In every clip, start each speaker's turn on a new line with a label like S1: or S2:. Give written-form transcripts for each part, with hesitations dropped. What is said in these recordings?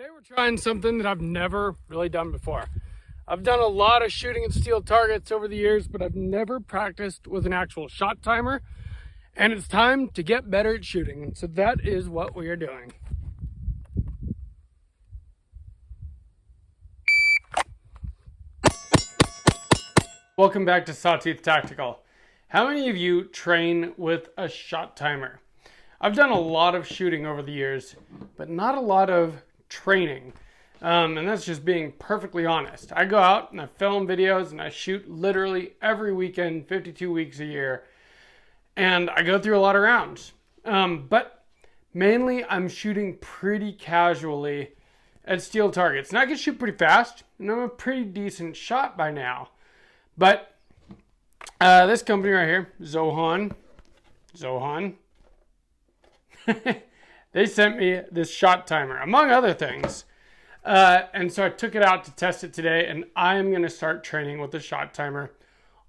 S1: Today we're trying something that I've never really done before. I've done a lot of shooting at steel targets over the years, but I've never practiced with an actual shot timer. And it's time to get better at shooting. And so that is what we are doing. Welcome back to Sawtooth Tactical. How many of you train with a shot timer? I've done a lot of shooting over the years, but not a lot of training. And that's just being perfectly honest. I go out and I film videos and I shoot literally every weekend, 52 weeks a year. And I go through a lot of rounds. But mainly I'm shooting pretty casually at steel targets. And I can shoot pretty fast, and I'm a pretty decent shot by now. But this company right here, ZOHAN, they sent me this shot timer, among other things. And so I took it out to test it today, and I'm going to start training with the shot timer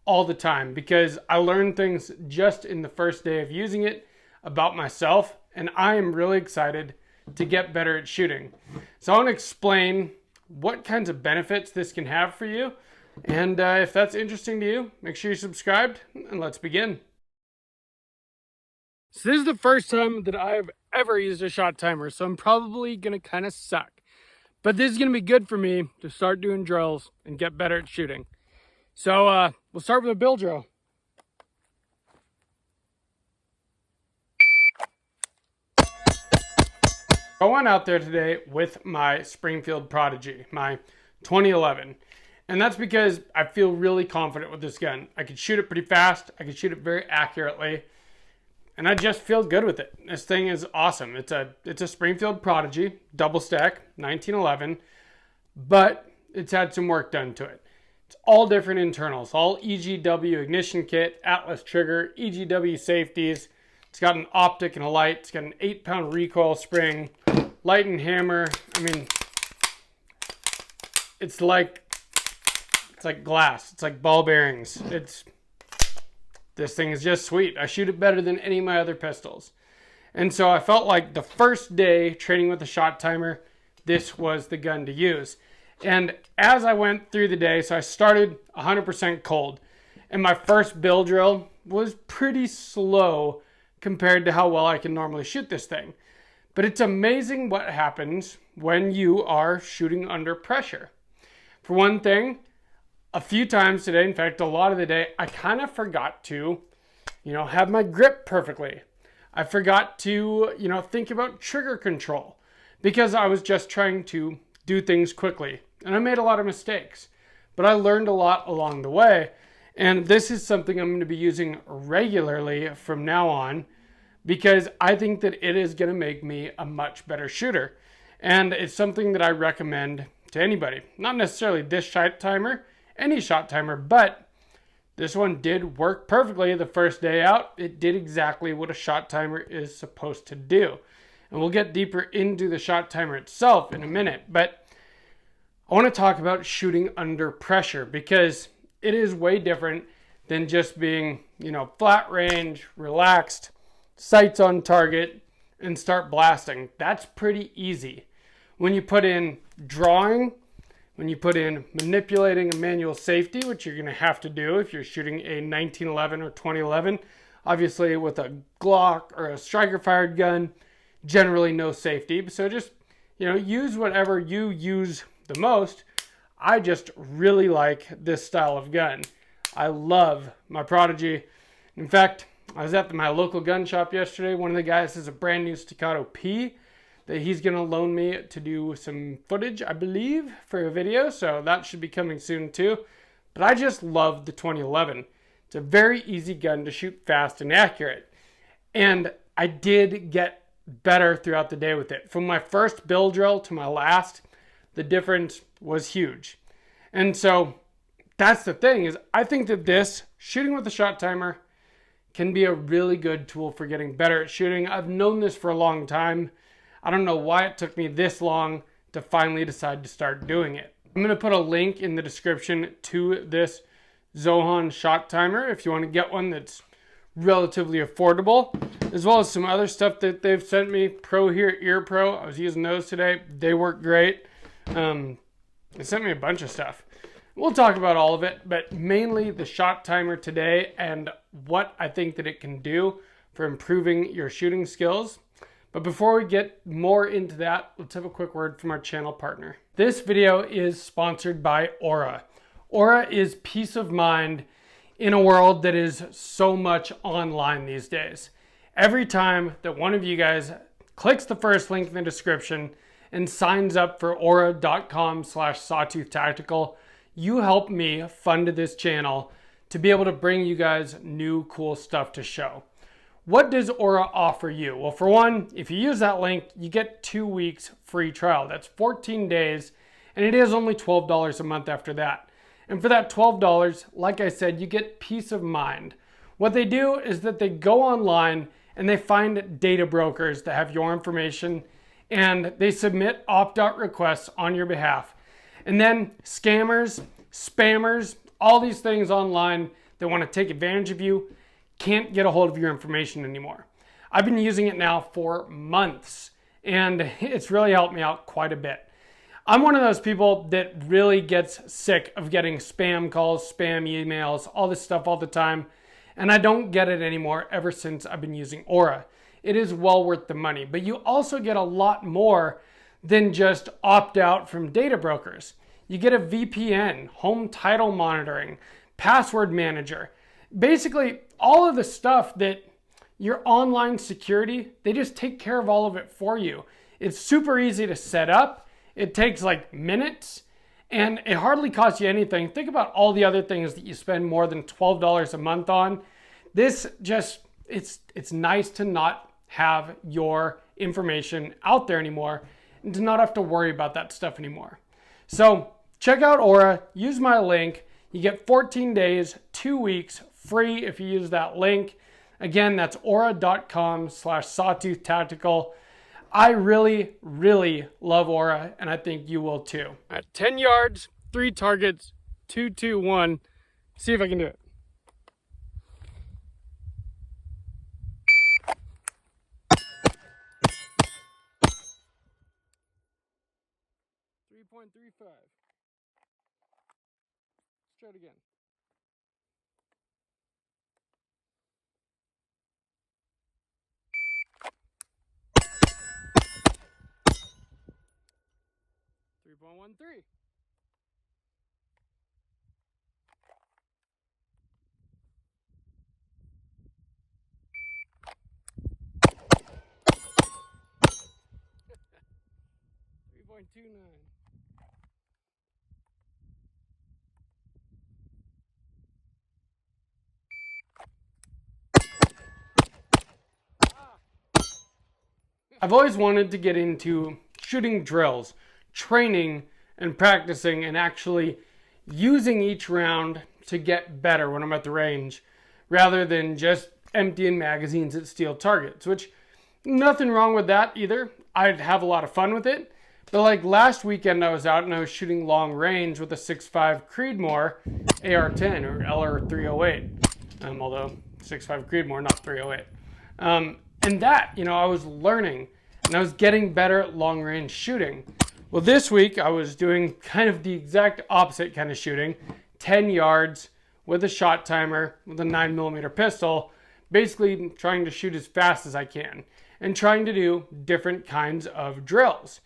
S1: all the time because I learned things just in the first day of using it about myself, and I am really excited to get better at shooting. So I want to explain what kinds of benefits this can have for you, and if that's interesting to you, make sure you're subscribed, and let's begin. So this is the first time that I've ever used a shot timer, so I'm probably going to kind of suck. But this is going to be good for me to start doing drills and get better at shooting. So we'll start with a bill drill. I went out there today with my Springfield Prodigy, my 2011. And that's because I feel really confident with this gun. I can shoot it pretty fast. I can shoot it very accurately. And I just feel good with it. This thing is awesome. It's a Springfield Prodigy, double stack, 1911, but it's had some work done to it. It's all different internals, all EGW ignition kit, Atlas trigger, EGW safeties. It's got an optic and a light. It's got an 8-pound recoil spring, light and hammer. I mean, it's like glass. It's like ball bearings. This thing is just sweet. I shoot it better than any of my other pistols. And so I felt like the first day training with a shot timer, this was the gun to use. And as I went through the day, so I started 100% cold. And my first bill drill was pretty slow compared to how well I can normally shoot this thing. But it's amazing what happens when you are shooting under pressure. For one thing, a few times today, in fact, a lot of the day, I kind of forgot to, have my grip perfectly. I forgot to, think about trigger control because I was just trying to do things quickly. And I made a lot of mistakes, but I learned a lot along the way. And this is something I'm going to be using regularly from now on because I think that it is going to make me a much better shooter. And it's something that I recommend to anybody. Not necessarily this shot timer, any shot timer, but this one did work perfectly the first day out. It did exactly what a shot timer is supposed to do. And we'll get deeper into the shot timer itself in a minute, but I want to talk about shooting under pressure because it is way different than just being, flat range, relaxed, sights on target, and start blasting. That's pretty easy. When you put in drawing, when you put in manipulating a manual safety, which you're going to have to do if you're shooting a 1911 or 2011, obviously with a Glock or a striker fired gun, generally no safety. So just, use whatever you use the most. I just really like this style of gun. I love my Prodigy. In fact, I was at my local gun shop yesterday. One of the guys has a brand new Staccato P that he's going to loan me to do some footage, I believe, for a video. So that should be coming soon too. But I just love the 2011. It's a very easy gun to shoot fast and accurate. And I did get better throughout the day with it. From my first bill drill to my last, the difference was huge. And so that's the thing is I think that this shooting with a shot timer can be a really good tool for getting better at shooting. I've known this for a long time. I don't know why it took me this long to finally decide to start doing it. I'm going to put a link in the description to this ZOHAN shot timer if you want to get one that's relatively affordable, as well as some other stuff that they've sent me. ProHear Ear Pro, I was using those today. They work great. They sent me a bunch of stuff. We'll talk about all of it, but mainly the shot timer today and what I think that it can do for improving your shooting skills. But before we get more into that, let's have a quick word from our channel partner. This video is sponsored by Aura. Aura is peace of mind in a world that is so much online these days. Every time that one of you guys clicks the first link in the description and signs up for aura.com/sawtooth-tactical, you help me fund this channel to be able to bring you guys new cool stuff to show. What does Aura offer you? Well, for one, if you use that link, you get 2 weeks free trial. That's 14 days, and it is only $12 a month after that. And for that $12, like I said, you get peace of mind. What they do is that they go online and they find data brokers that have your information, and they submit opt-out requests on your behalf. And then scammers, spammers, all these things online that want to take advantage of you can't get a hold of your information anymore. I've been using it now for months, and it's really helped me out quite a bit. I'm one of those people that really gets sick of getting spam calls, spam emails, all this stuff all the time, and I don't get it anymore ever since I've been using Aura. It is well worth the money, but you also get a lot more than just opt out from data brokers. You get a VPN, home title monitoring, password manager. Basically, all of the stuff that your online security, they just take care of all of it for you. It's super easy to set up. It takes like minutes, and it hardly costs you anything. Think about all the other things that you spend more than $12 a month on. This just, it's nice to not have your information out there anymore and to not have to worry about that stuff anymore. So check out Aura, use my link. You get 14 days, 2 weeks free if you use that link. Again, that's aura.com/sawtooth-tactical. I really, really love Aura, and I think you will too. At 10 yards, 3 targets, 2, 2, 1. See if I can do it. .35. Let's try it again. .13. .29. I've always wanted to get into shooting drills, training and practicing and actually using each round to get better when I'm at the range, rather than just emptying magazines at steel targets, which nothing wrong with that either. I'd have a lot of fun with it. But like last weekend I was out and I was shooting long range with a 6.5 Creedmoor AR-10 or LR-308, although 6.5 Creedmoor, not 308. And that, I was learning and I was getting better at long range shooting. Well, this week I was doing kind of the exact opposite kind of shooting, 10 yards with a shot timer with a 9mm pistol, basically trying to shoot as fast as I can and trying to do different kinds of drills.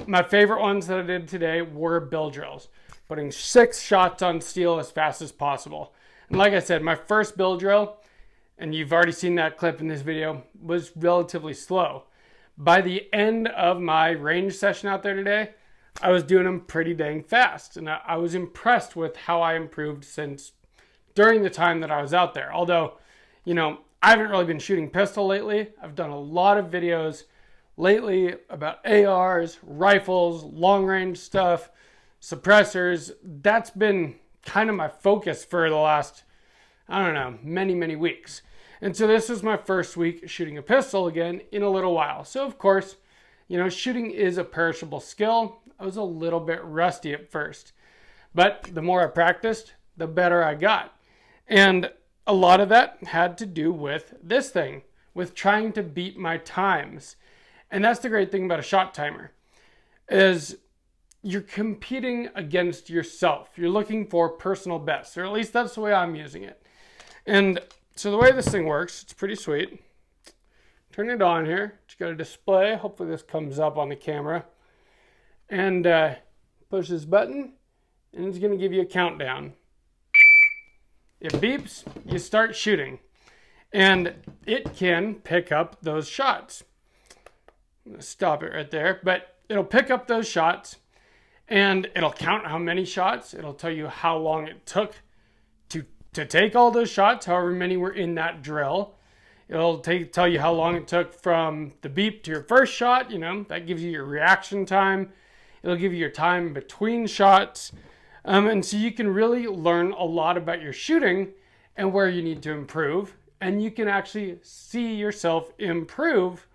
S1: My favorite ones that I did today were bill drills, putting 6 shots on steel as fast as possible. And like I said, my first bill drill, and you've already seen that clip in this video, was relatively slow. By the end of my range session out there today, I was doing them pretty dang fast. And I was impressed with how I improved since during the time that I was out there. Although, I haven't really been shooting pistol lately. I've done a lot of videos lately about ARs, rifles, long range stuff, suppressors. That's been kind of my focus for the last, many, many weeks. And so this is my first week shooting a pistol again in a little while. So of course, shooting is a perishable skill. I was a little bit rusty at first, but the more I practiced, the better I got. And a lot of that had to do with this thing, with trying to beat my times. And that's the great thing about a shot timer, is you're competing against yourself. You're looking for personal best, or at least that's the way I'm using it. And so the way this thing works, it's pretty sweet. Turn it on here. Just got a display. Hopefully this comes up on the camera. And push this button, and it's going to give you a countdown. It beeps, you start shooting. And it can pick up those shots. I'm going to stop it right there. But it'll pick up those shots, and it'll count how many shots. It'll tell you how long it took to take all those shots, however many were in that drill. It'll tell you how long it took from the beep to your first shot. You know, that gives you your reaction time. It'll give you your time between shots. And so you can really learn a lot about your shooting and where you need to improve. And you can actually see yourself improve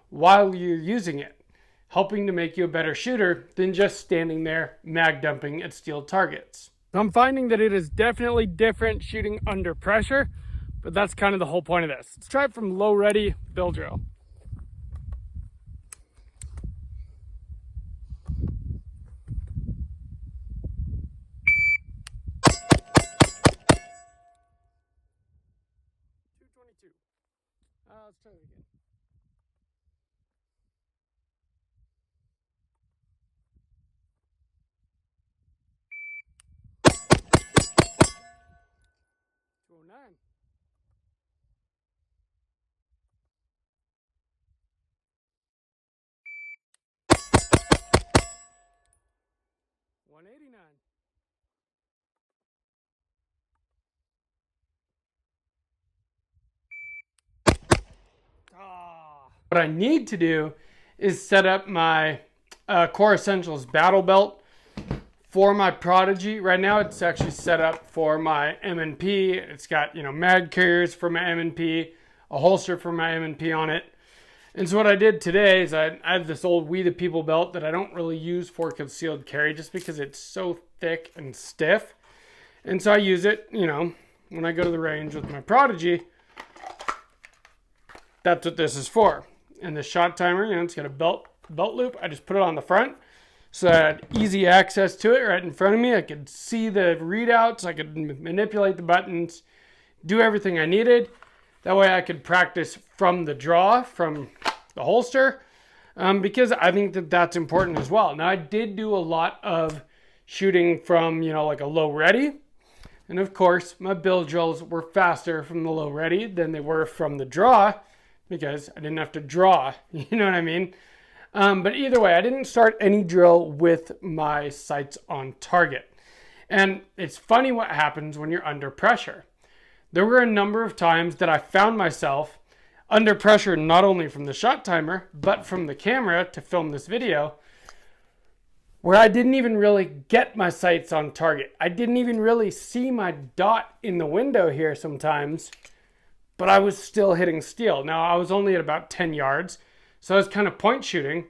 S1: while you're using it, helping to make you a better shooter than just standing there mag dumping at steel targets. I'm finding that it is definitely different shooting under pressure, but that's kind of the whole point of this. Let's try it from low ready bill drill. Let's try it again. $209. $189. What I need to do is set up my Core Essentials battle belt for my Prodigy. Right now it's actually set up for my M&P. It's got, you know, mag carriers for my M&P, a holster for my M&P on it. And so what I did today is I have this old We the People belt that I don't really use for concealed carry just because it's so thick and stiff. And so I use it, you know, when I go to the range with my Prodigy. That's what this is for. And the shot timer, you know, it's got a belt loop. I just put it on the front so I had easy access to it right in front of me. I could see the readouts. I could manipulate the buttons, do everything I needed. That way I could practice from the draw, from the holster, because I think that that's important as well. Now, I did do a lot of shooting from, you know, like a low ready. And of course, my bill drills were faster from the low ready than they were from the draw, because I didn't have to draw, you know what I mean? But either way, I didn't start any drill with my sights on target. And it's funny what happens when you're under pressure. There were a number of times that I found myself under pressure, not only from the shot timer, but from the camera to film this video, where I didn't even really get my sights on target. I didn't even really see my dot in the window here sometimes, but I was still hitting steel. Now, I was only at about 10 yards, so I was kind of point shooting,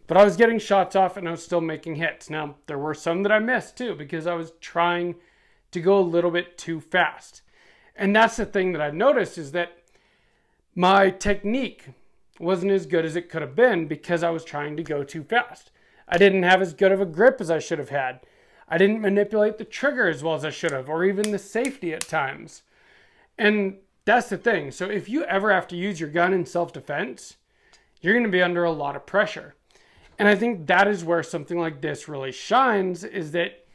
S1: but I was getting shots off and I was still making hits. Now, there were some that I missed too, because I was trying to go a little bit too fast. And that's the thing that I noticed, is that my technique wasn't as good as it could have been because I was trying to go too fast. I didn't have as good of a grip as I should have had. I didn't manipulate the trigger as well as I should have, or even the safety at times. And that's the thing. So if you ever have to use your gun in self-defense, you're going to be under a lot of pressure. And I think that is where something like this really shines, is that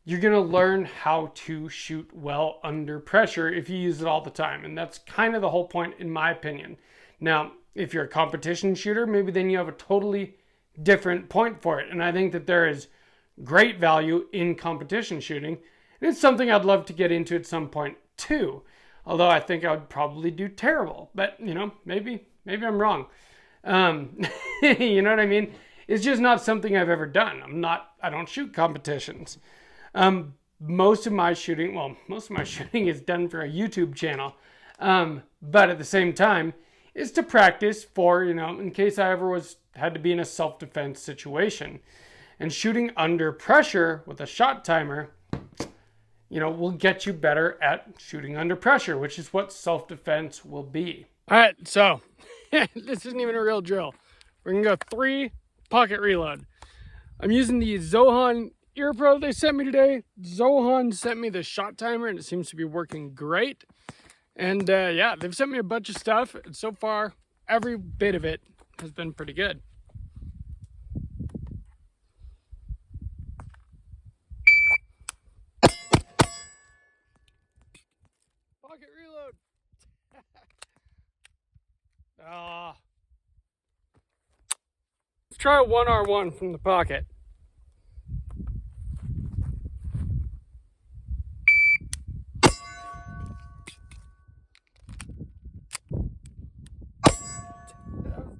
S1: you're going to learn how to shoot well under pressure if you use it all the time. And that's kind of the whole point, in my opinion. Now, if you're a competition shooter, maybe then you have a totally different point for it. And I think that there is great value in competition shooting. And it's something I'd love to get into at some point too. Although I think I would probably do terrible. But, you know, maybe I'm wrong. You know what I mean? It's just not something I've ever done. I don't shoot competitions. Most of my shooting is done for a YouTube channel. But at the same time, is to practice for, you know, in case I ever had to be in a self-defense situation. And shooting under pressure with a shot timer will get you better at shooting under pressure, which is what self-defense will be. All right, so this isn't even a real drill. We're gonna go 3 pocket reload. I'm using the ZOHAN Ear Pro they sent me today. ZOHAN sent me the shot timer and it seems to be working great. And yeah, they've sent me a bunch of stuff. And so far, every bit of it has been pretty good. Pocket reload. Let's try a 1R1 from the pocket.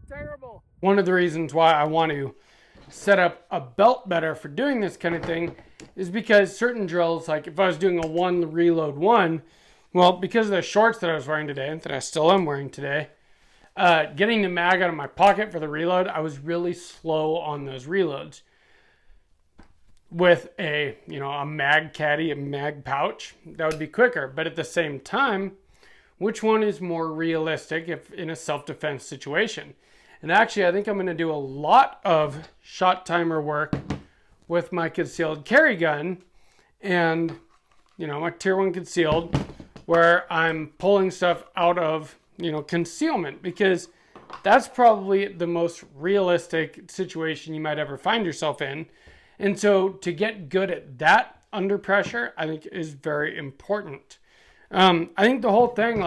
S1: Terrible. One of the reasons why I want to set up a belt better for doing this kind of thing is because certain drills, like if I was doing a 1 reload 1, well, because of the shorts that I was wearing today, that I still am wearing today, getting the mag out of my pocket for the reload, I was really slow on those reloads. With a mag caddy, a mag pouch, that would be quicker. But at the same time, which one is more realistic if in a self-defense situation? And actually, I think I'm going to do a lot of shot timer work with my concealed carry gun and, my tier 1 concealed, where I'm pulling stuff out of, concealment, because that's probably the most realistic situation you might ever find yourself in. And so to get good at that under pressure, I think is very important. I think the whole thing,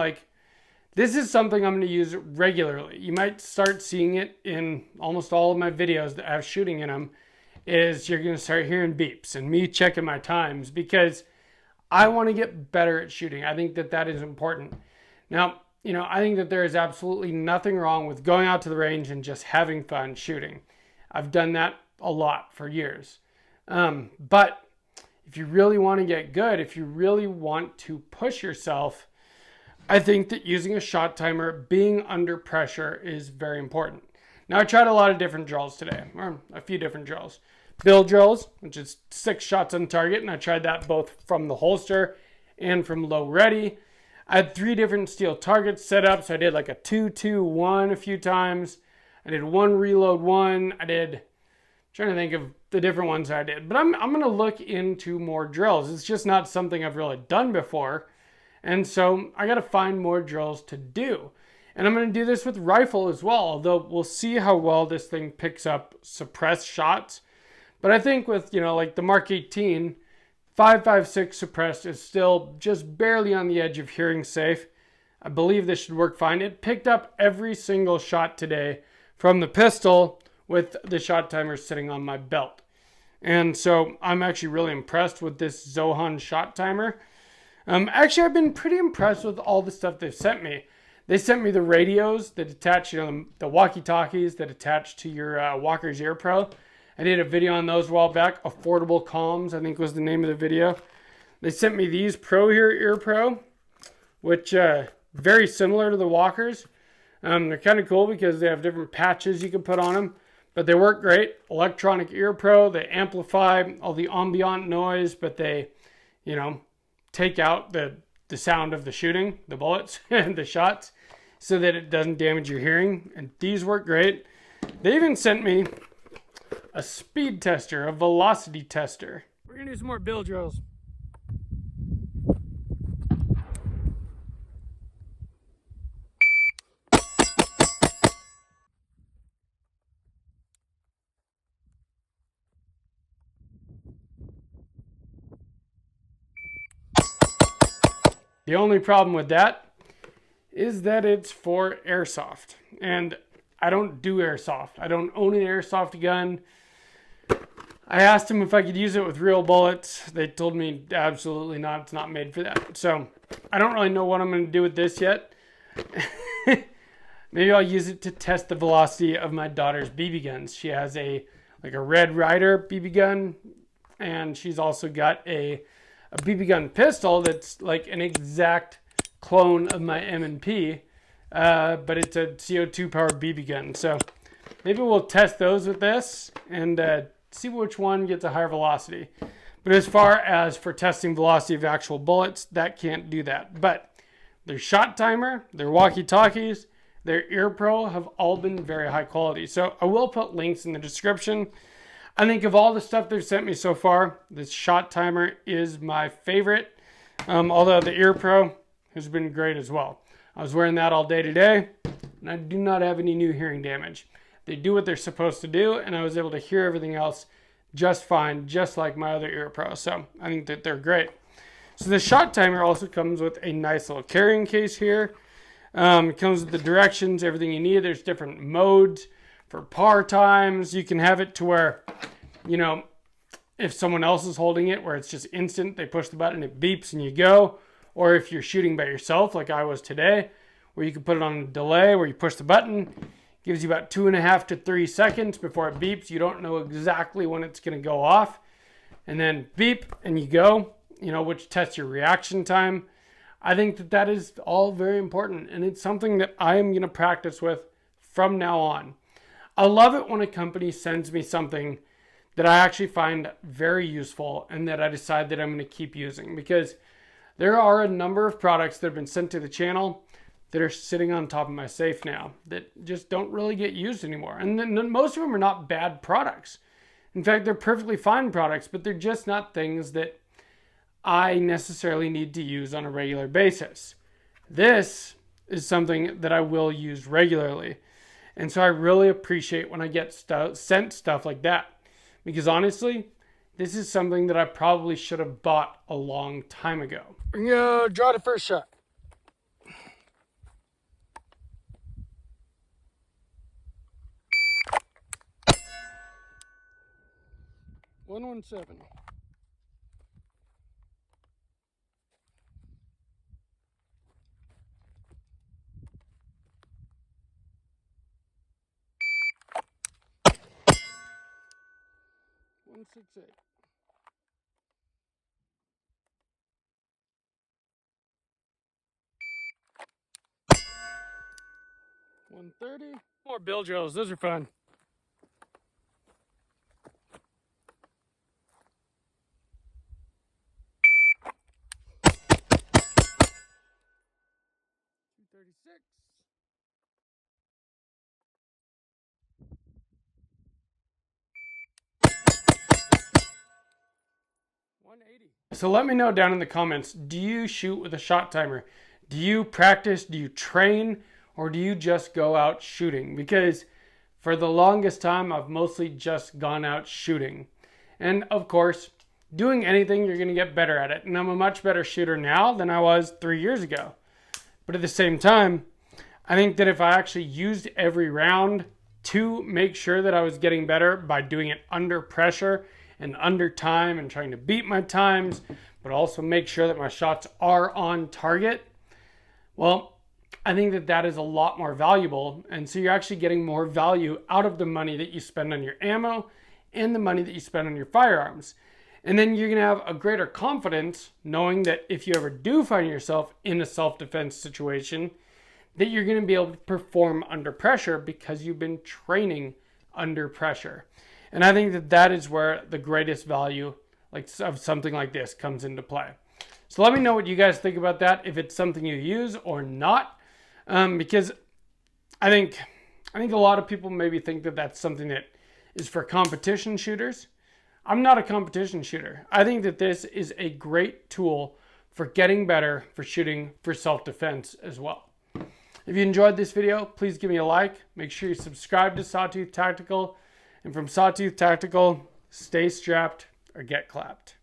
S1: this is something I'm going to use regularly. You might start seeing it in almost all of my videos that have shooting in them, is you're going to start hearing beeps and me checking my times because I want to get better at shooting. I think that that is important. Now, I think that there is absolutely nothing wrong with going out to the range and just having fun shooting. I've done that a lot for years. But if you really want to get good, if you really want to push yourself, I think that using a shot timer, being under pressure is very important. Now, I tried a lot of different drills today, or a few different drills. Bill drills, which is 6 shots on target, and I tried that both from the holster and from low ready. I had 3 different steel targets set up, so I did like a 2-2-1 a few times. I did 1 reload 1. I'm trying to think of the different ones I did. But I'm going to look into more drills. It's just not something I've really done before. And so I got to find more drills to do. And I'm going to do this with rifle as well, although we'll see how well this thing picks up suppressed shots. But I think with, like the Mark 18, 5.56 suppressed is still just barely on the edge of hearing safe. I believe this should work fine. It picked up every single shot today from the pistol with the shot timer sitting on my belt. And so I'm actually really impressed with this ZOHAN shot timer. Actually, I've been pretty impressed with all the stuff they've sent me. They sent me the radios that attach, the walkie-talkies that attach to your Walker's Ear Pro. I did a video on those a while back. Affordable Comms, I think was the name of the video. They sent me these ProHear Ear Pro, which very similar to the Walkers. They're kind of cool because they have different patches you can put on them, but they work great. Electronic Ear Pro, they amplify all the ambient noise, but they, take out the sound of the shooting, the bullets and the shots, so that it doesn't damage your hearing. And these work great. They even sent me a speed tester, a velocity tester. We're gonna do some more bill drills. The only problem with that is that it's for airsoft. And I don't do airsoft. I don't own an airsoft gun. I asked them if I could use it with real bullets. They told me absolutely not. It's not made for that. So I don't really know what I'm going to do with this yet. Maybe I'll use it to test the velocity of my daughter's BB guns. She has a Red Ryder BB gun, and she's also got a BB gun pistol that's like an exact clone of my M&P, but it's a CO2 powered BB gun. So maybe we'll test those with this and see which one gets a higher velocity. But as far as for testing velocity of actual bullets, that can't do that. But their shot timer, their walkie-talkies, their ear pro have all been very high quality. So I will put links in the description. I think of all the stuff they've sent me so far, this shot timer is my favorite. Although the ear pro has been great as well. I was wearing that all day today, and I do not have any new hearing damage. They do what they're supposed to do, and I was able to hear everything else just fine, just like my other ear pro. So I think that they're great. So the shot timer also comes with a nice little carrying case here. It comes with the directions, everything you need. There's different modes for par times. You can have it to where, you know, if someone else is holding it, where it's just instant, they push the button, it beeps and you go. Or if you're shooting by yourself, like I was today, where you can put it on a delay, where you push the button, gives you about 2.5 to 3 seconds before it beeps. You don't know exactly when it's going to go off. And then beep and you go, you know, which tests your reaction time. I think that that is all very important, and it's something that I am going to practice with from now on. I love it when a company sends me something that I actually find very useful and that I decide that I'm going to keep using, because there are a number of products that have been sent to the channel that are sitting on top of my safe now that just don't really get used anymore. And then most of them are not bad products. In fact, they're perfectly fine products, but they're just not things that I necessarily need to use on a regular basis. This is something that I will use regularly. And so I really appreciate when I get sent stuff like that. Because honestly, this is something that I probably should have bought a long time ago. Draw the first shot. .117. .168. 130. More bill drills. Those are fun. .236. 180. So let me know down in the comments, do you shoot with a shot timer? Do you practice? Do you train? Or do you just go out shooting? Because for the longest time, I've mostly just gone out shooting. And of course, doing anything, you're going to get better at it. And I'm a much better shooter now than I was 3 years ago. But at the same time, I think that if I actually used every round to make sure that I was getting better by doing it under pressure and under time and trying to beat my times, but also make sure that my shots are on target, well, I think that that is a lot more valuable. And so you're actually getting more value out of the money that you spend on your ammo and the money that you spend on your firearms. And then you're going to have a greater confidence knowing that if you ever do find yourself in a self-defense situation, that you're going to be able to perform under pressure because you've been training under pressure. And I think that that is where the greatest value of something like this comes into play. So let me know what you guys think about that, if it's something you use or not. Because I think a lot of people maybe think that that's something that is for competition shooters. I'm not a competition shooter. I think that this is a great tool for getting better, for shooting for self-defense as well. If you enjoyed this video, please give me a like. Make sure you subscribe to Sawtooth Tactical. And from Sawtooth Tactical, stay strapped or get clapped.